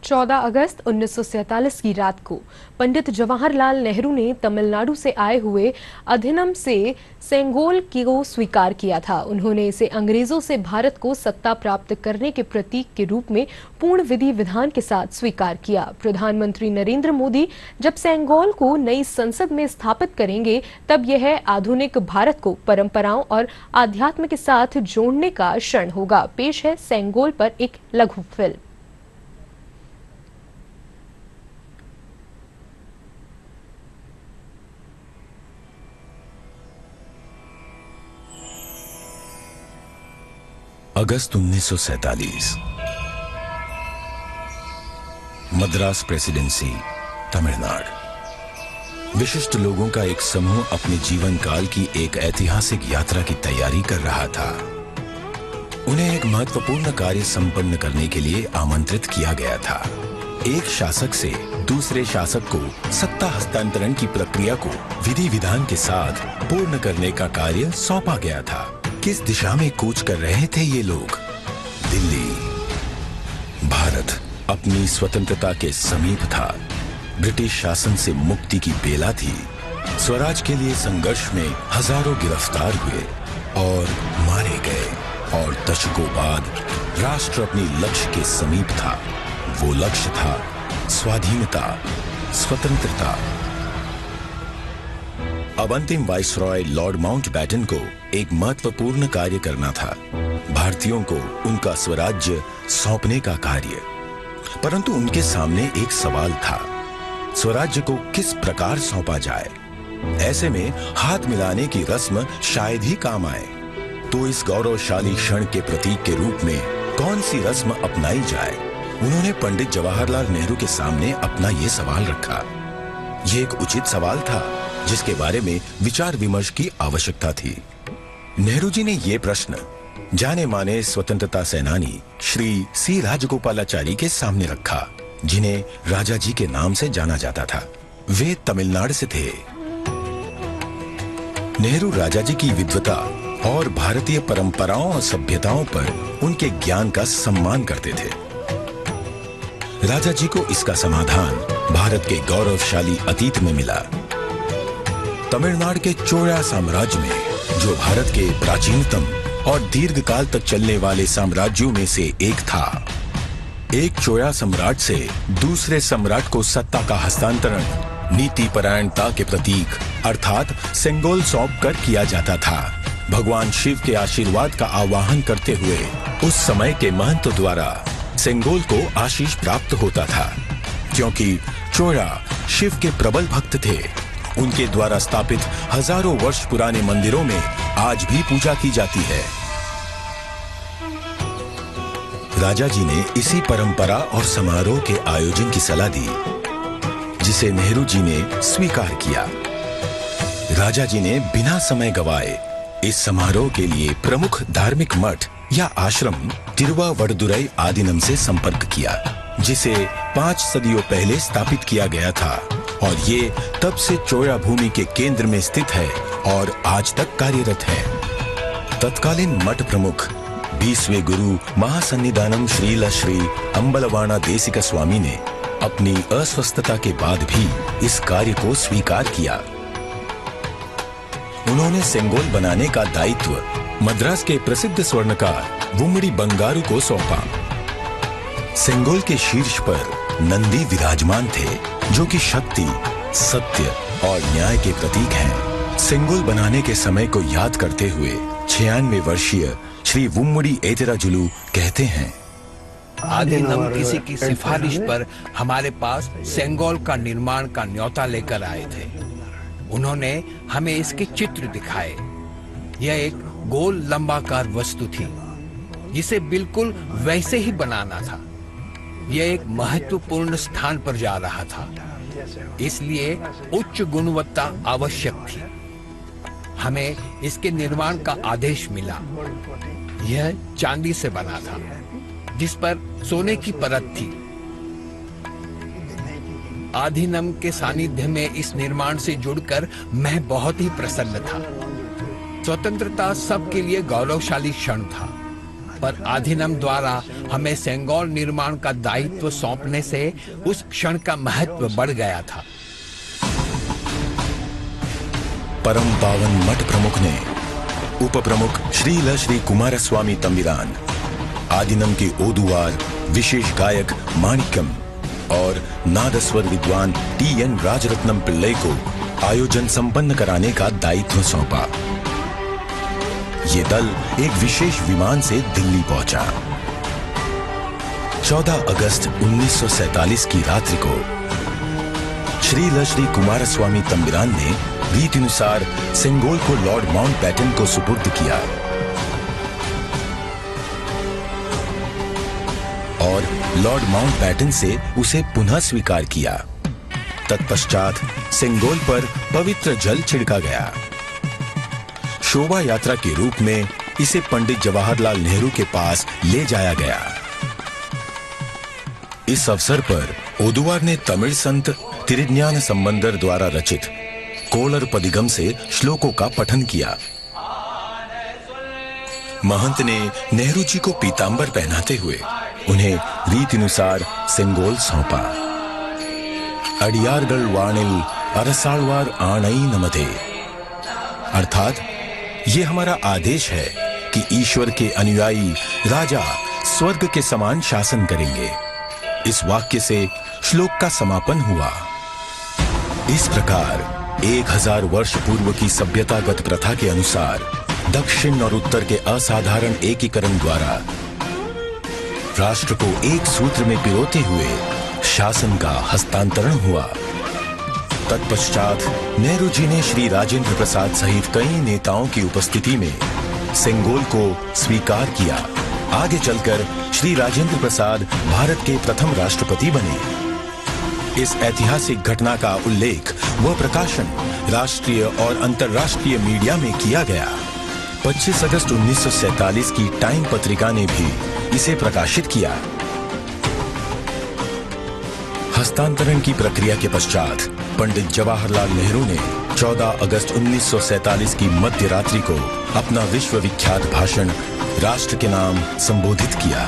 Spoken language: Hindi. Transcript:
14 अगस्त 1947 की रात को पंडित जवाहरलाल नेहरू ने तमिलनाडु से आए हुए अधिनम से सेंगोल को स्वीकार किया था। उन्होंने इसे अंग्रेजों से भारत को सत्ता प्राप्त करने के प्रतीक के रूप में पूर्ण विधि विधान के साथ स्वीकार किया। प्रधानमंत्री नरेंद्र मोदी जब सेंगोल को नई संसद में स्थापित करेंगे, तब यह आधुनिक भारत को परंपराओं और आध्यात्म के साथ जोड़ने का क्षण होगा। पेश है सेंगोल पर एक लघु फिल्म। अगस्त 1947, मद्रास प्रेसिडेंसी, तमिलनाडु। विशिष्ट लोगों का एक समूह अपने जीवन काल की एक ऐतिहासिक यात्रा की तैयारी कर रहा था। उन्हें एक महत्वपूर्ण कार्य संपन्न करने के लिए आमंत्रित किया गया था। एक शासक से दूसरे शासक को सत्ता हस्तांतरण की प्रक्रिया को विधि विधान के साथ पूर्ण करने का कार्य सौंपा गया था। किस दिशा में कूच कर रहे थे ये लोग? दिल्ली। भारत अपनी स्वतंत्रता के समीप था। ब्रिटिश शासन से मुक्ति की बेला थी। स्वराज के लिए संघर्ष में हजारों गिरफ्तार हुए और मारे गए, और दशकों बाद राष्ट्र अपनी लक्ष्य के समीप था। वो लक्ष्य था स्वाधीनता, स्वतंत्रता। अब अंतिम वाइसरॉय लॉर्ड माउंटबेटन को एक महत्वपूर्ण कार्य करना था, भारतीयों को उनका स्वराज्य सौंपने का कार्य। परंतु उनके सामने एक सवाल था, स्वराज्य को किस प्रकार सौंपा जाए। ऐसे में हाथ मिलाने की रस्म शायद ही काम आए। तो इस गौरवशाली क्षण के प्रतीक के रूप में कौन सी रस्म अपनाई जाए? उन्होंने पंडित जवाहरलाल नेहरू के सामने अपना ये सवाल रखा। ये एक उचित सवाल था जिसके बारे में विचार विमर्श की आवश्यकता थी। नेहरू जी ने ये प्रश्न जाने माने स्वतंत्रता सेनानी श्री सी राजगोपालाचारी के सामने रखा, जिन्हें राजा जी के नाम से जाना जाता था। वे तमिलनाडु से थे। नेहरू राजा जी की विद्वता और भारतीय परंपराओं और सभ्यताओं पर उनके ज्ञान का सम्मान करते थे। राजा जी को इसका समाधान भारत के गौरवशाली अतीत में मिला। तमिलनाडु के चोया साम्राज्य में, जो भारत के प्राचीनतम और दीर्घकाल तक चलने वाले साम्राज्यों में से एक था, एक चोया सम्राट से दूसरे सम्राट को सत्ता का हस्तांतरण नीति परायणता के प्रतीक अर्थात सेंगोल सौंप कर किया जाता था। भगवान शिव के आशीर्वाद का आवाहन करते हुए उस समय के महंत द्वारा सेंगोल को आशीष प्राप्त होता था। क्योंकि चोया शिव के प्रबल भक्त थे, उनके द्वारा स्थापित हजारों वर्ष पुराने मंदिरों में आज भी पूजा की जाती है। राजा जी ने इसी परंपरा और समारोह के आयोजन की सलाह दी, जिसे नेहरू जी ने स्वीकार किया। राजा जी ने बिना समय गवाए इस समारोह के लिए प्रमुख धार्मिक मठ या आश्रम तिरुवावड़दुरई आदीनम से संपर्क किया, जिसे 5 सदियों पहले स्थापित किया गया था, और ये तब से चोया भूमि के केंद्र में स्थित है और आज तक कार्यरत है। तत्कालीन मठ प्रमुख 20वें गुरु महासन्निधानम श्रील श्री अंबलवाना देसिका स्वामी ने अपनी अस्वस्थता के बाद भी इस कार्य को स्वीकार किया। उन्होंने सेंगोल बनाने का दायित्व मद्रास के प्रसिद्ध स्वर्णकार वुम्मड़ी बंगारू को सौंपा। सेंगोल के शीर्ष पर नंदी विराजमान थे, जो कि शक्ति, सत्य और न्याय के प्रतीक हैं। सेंगोल बनाने के समय को याद करते हुए 96 वर्षीय श्री वुम्मड़ी एतिराजुलु कहते हैं, आदिनम किसी की सिफारिश पर हमारे पास सेंगोल का निर्माण का न्योता लेकर आए थे। उन्होंने हमें इसके चित्र दिखाए। यह एक गोल लंबाकार वस्तु थी, जिसे बिल्कुल वैसे ही बनाना था। यह एक महत्वपूर्ण स्थान पर जा रहा था, इसलिए उच्च गुणवत्ता आवश्यक थी। हमें इसके निर्माण का आदेश मिला। यह चांदी से बना था, जिस पर सोने की परत थी। आधीनम के सानिध्य में इस निर्माण से जुड़कर मैं बहुत ही प्रसन्न था। स्वतंत्रता सबके लिए गौरवशाली क्षण था, पर आधीनम द्वारा हमें सेंगोल निर्माण का दायित्व सौंपने से उस क्षण का महत्व बढ़ गया था। परम पावन मठ प्रमुख ने उप प्रमुख श्रील श्री कुमारस्वामी तंबिरान, आदिनम के ओदुवार विशेष गायक माणिक्यम और नादस्वर विद्वान टी.एन. राजरत्नम पिल्लई को आयोजन संपन्न कराने का दायित्व सौंपा। ये दल एक विशेष विमान से दिल्ली पहुंचा। 14 अगस्त 1947 की रात्रि को श्रील श्री कुमारस्वामी तंबिरान ने रीतिनुसार सेंगोल को लॉर्ड माउंटबेटन को सुपुर्द किया और लॉर्ड माउंटबेटन से उसे पुनः स्वीकार किया। तत्पश्चात सेंगोल पर पवित्र जल छिड़का गया। शोभा यात्रा के रूप में इसे पंडित जवाहरलाल नेहरू के पास ले जाया गया। इस अवसर पर ओदुवार ने तमिल संत तिरुज्ञान संबंदर द्वारा रचित कोलर पदिगम से श्लोकों का पठन किया। महंत ने नेहरू जी को पीतांबर पहनाते हुए उन्हें रीतिनुसार सेंगोल सौंपा। अडियारगल वाणिल अरसालवार आणई नमते, अर्थात ये हमारा आदेश है कि ईश्वर के अनुयायी राजा स्वर्ग के समान शासन करेंगे। इस वाक्य से श्लोक का समापन हुआ। इस प्रकार 1000 वर्ष पूर्व की सभ्यतागत प्रथा के अनुसार दक्षिण और उत्तर के असाधारण एकीकरण द्वारा राष्ट्र को एक सूत्र में पिरोते हुए शासन का हस्तांतरण हुआ। तत्पश्चात नेहरू जी ने श्री राजेंद्र प्रसाद सहित कई नेताओं की उपस्थिति में सेंगोल को स्वीकार किया। आगे चलकर श्री राजेंद्र प्रसाद भारत के प्रथम राष्ट्रपति बने। इस ऐतिहासिक घटना का उल्लेख व प्रकाशन राष्ट्रीय और अंतर्राष्ट्रीय मीडिया में किया गया। 25 अगस्त 1947 की टाइम पत्रिका ने भी इसे प्रकाशित किया। हस्तांतरण की प्रक्रिया के पश्चात पंडित जवाहरलाल नेहरू ने 14 अगस्त 1947 की मध्य रात्रि को अपना विश्व विख्यात भाषण राष्ट्र के नाम संबोधित किया।